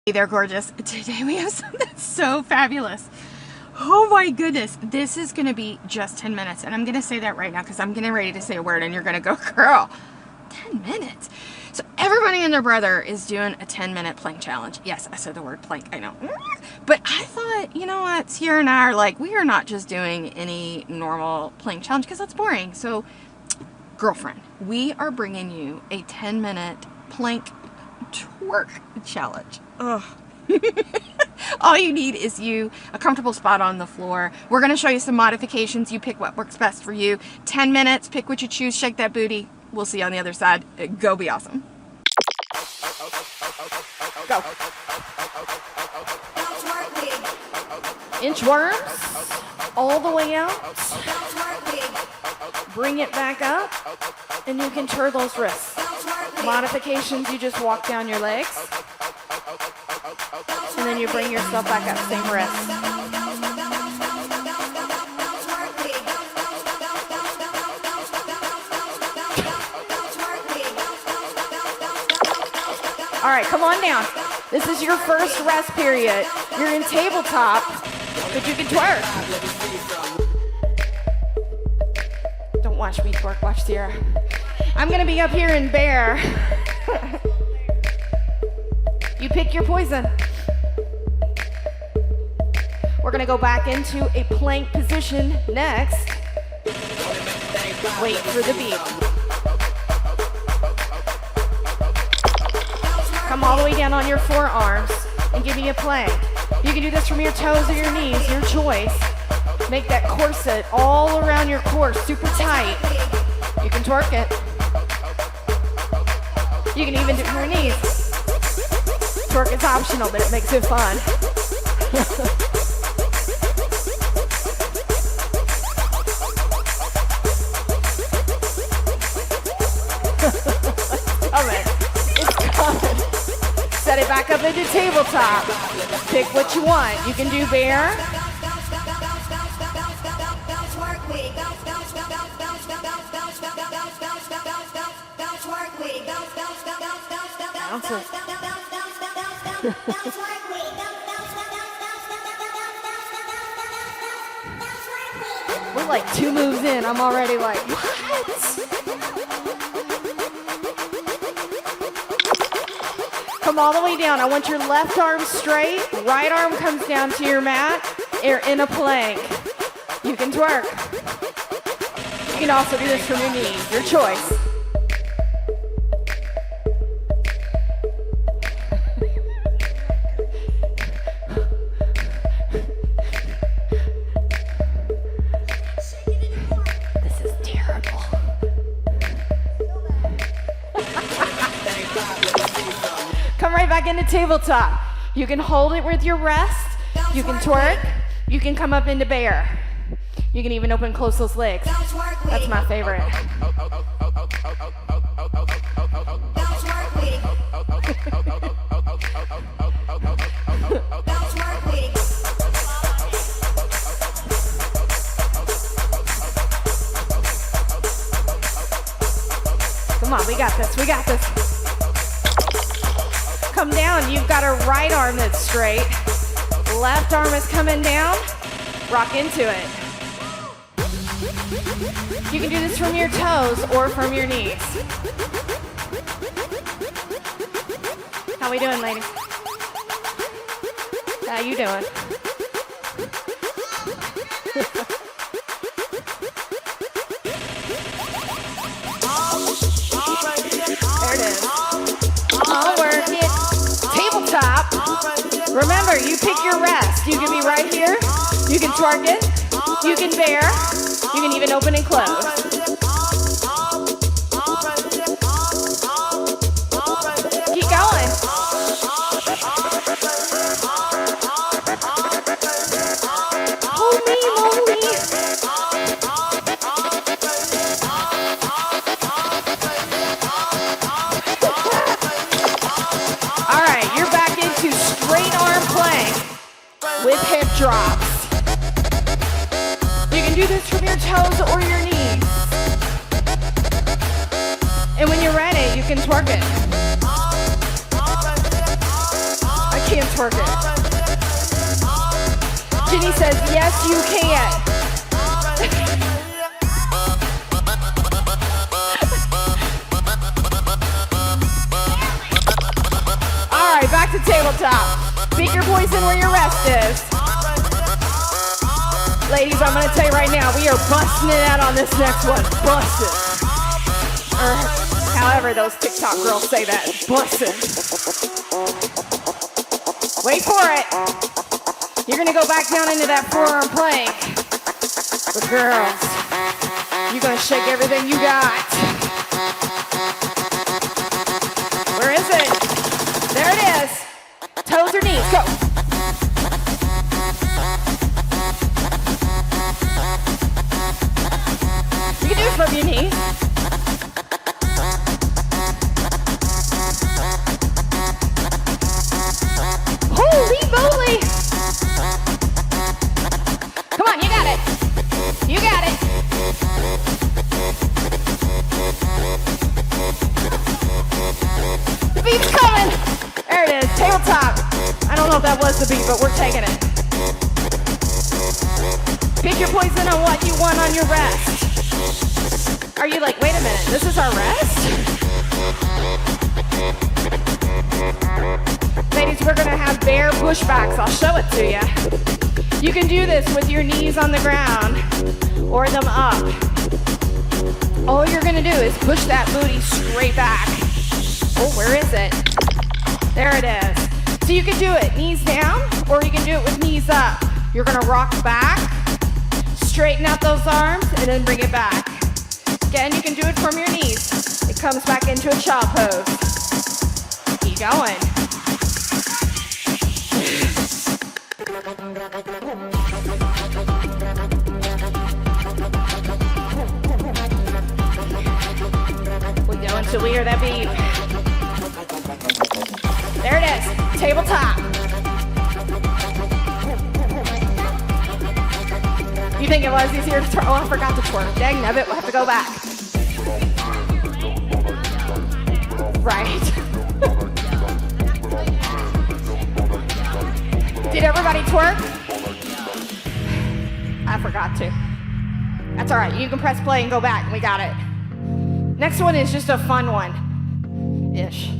Hey there, gorgeous. Today we have something so fabulous. Oh my goodness. This is going to be just 10 minutes. And I'm going to say that right now because I'm getting ready to say a word and you're going to go, girl, 10 minutes. So everybody and their brother is doing a 10-minute plank challenge. Yes, I said the word plank, I know. But I thought, you know what, Sierra and I are like, we are not just doing any normal plank challenge because that's boring. So, girlfriend, we are bringing you a 10-minute plank twerk challenge. Ugh. All you need is a comfortable spot on the floor. We're going to show you some modifications. You pick what works best for you. 10 minutes, pick what you choose, shake that booty. We'll see you on the other side. Go be awesome. Go. Inchworms all the way out. Bring it back up, and you can turn those wrists. Modifications, you just walk down your legs, and then you bring yourself back up, same wrist. All right, come on down. This is your first rest period. You're in tabletop, but you can twerk. Don't watch me twerk, watch Sierra. I'm gonna be up here in bear. You pick your poison. We're gonna go back into a plank position next. Wait for the beat. Come all the way down on your forearms and give me a plank. You can do this from your toes or your knees, your choice. Make that corset all around your core super tight. You can twerk it. You can even do it from your knees. Twerk is optional, but it makes it fun. It's coming. Set it back up into tabletop. Pick what you want. You can do bear. We're like 2 moves in. I'm already like, what? Come all the way down. I want your left arm straight. Right arm comes down to your mat. You're in a plank. You can twerk. You can also do this from your knees. Your choice. This is terrible. Come right back into tabletop. You can hold it with your rest. You can twerk. You can come up into bear. You can even open and close those legs. That's my favorite. Come on, we got this, we got this. Come down, you've got a right arm that's straight. Left arm is coming down. Rock into it. You can do this from your toes or from your knees. How we doing, ladies? How you doing? There it is. I'll work it. Tabletop. Remember, you pick your rest. You can be right here. You can twerk it. You can bear. You can even open and close. Keep going. Holy moly. All right, you're back into straight arm plank with hip drops. You can do this from your toes or your knees. And when you're ready, you can twerk it. I can't twerk it. Ginny says, yes, you can. All right, back to tabletop. Speak your poison where your rest is. Ladies, I'm gonna tell you right now, we are busting it out on this next one. Busting. Or however those TikTok girls say that. Busting. Wait for it. You're gonna go back down into that forearm plank. But girls, you're gonna shake everything you got. Where is it? There it is. Toes or knees, go. You can do it from your knees. Holy moly! Come on, you got it. You got it. The beat's coming. There it is, tabletop. I don't know if that was the beat, but we're taking it. Pick your poison on what you want on your rest. Are you like, wait a minute, this is our rest? Ladies, we're gonna have bear pushbacks. I'll show it to you. You can do this with your knees on the ground or them up. All you're gonna do is push that booty straight back. Oh, where is it? There it is. So you can do it knees down or you can do it with knees up. You're gonna rock back, straighten out those arms, and then bring it back. Again, you can do it from your knees. It comes back into a child pose. Keep going. We go until we hear that beep. There it is, tabletop. You think it was easier to twerk? Oh, I forgot to twerk. Dang nabbit, we'll have to go back. Right. Did everybody twerk? I forgot to. That's all right. You can press play and go back. We got it. Next one is just a fun one. Ish.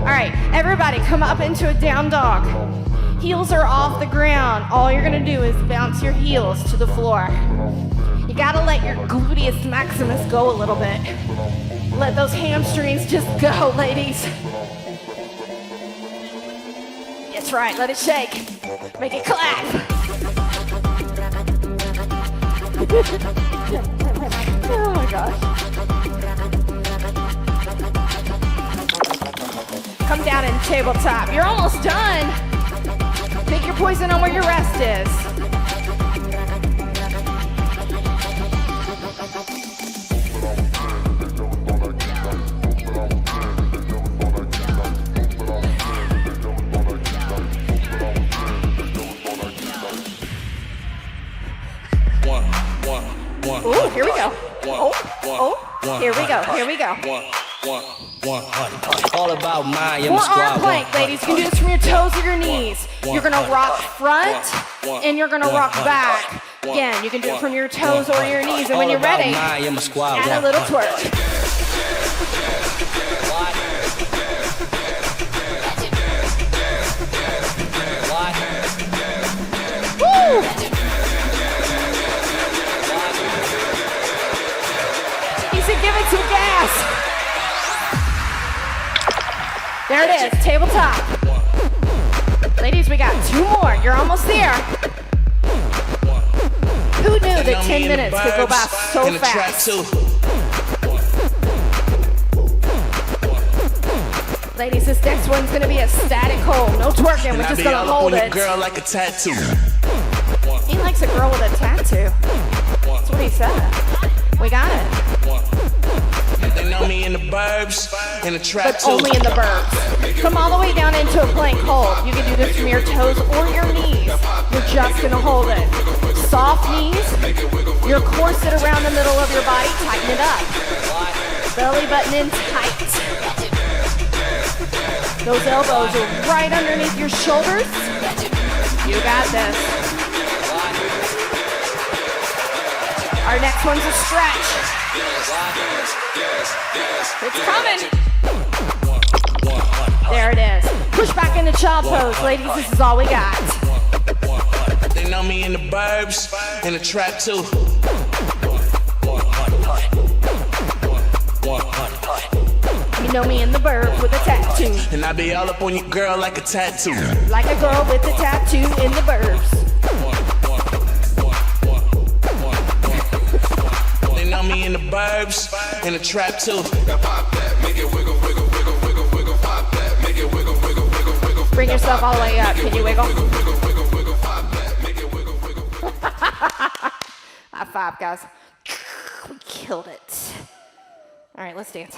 All right, everybody come up into a down dog. Heels are off the ground. All you're gonna do is bounce your heels to the floor. You gotta let your gluteus maximus go a little bit. Let those hamstrings just go, ladies. That's right, let it shake. Make it clap. Oh my gosh. Come down in tabletop. You're almost done. Pick your poison on where your rest is. Ooh, here we go. Oh, here we go. Here we go. All about my forearm plank, ladies. You can do this from your toes or your knees. You're gonna rock front and you're gonna rock back. Again, you can do it from your toes or your knees. And when you're ready, add a little twerk. Woo! Give it some gas. There it is, tabletop. Ladies, we got 2 more. You're almost there. Who knew that 10 minutes could go by so fast? Ladies, this next one's gonna be a static hold. No twerking, we're just gonna hold it. Girl like a tattoo. He likes a girl with a tattoo. That's what he said. We got it. They know me in the burbs, in the trap but only in the burbs. Come all the way down into a plank hold. You can do this from your toes or your knees. You're just gonna hold it. Soft knees. Your corset around the middle of your body. Tighten it up. Belly button in tight. Those elbows are right underneath your shoulders. You got this. Our next one's a stretch. It's coming. There it is. Push back into child pose. Ladies, this is all we got. They know me in the burbs, in the trap too. You know me in the burb with a tattoo. And I be all up on your girl like a tattoo. Like a girl with a tattoo in the burbs. They know me in the burbs, in the trap too. Bring yourself all the way up. Can you wiggle? High five, guys. We killed it. All right, let's dance.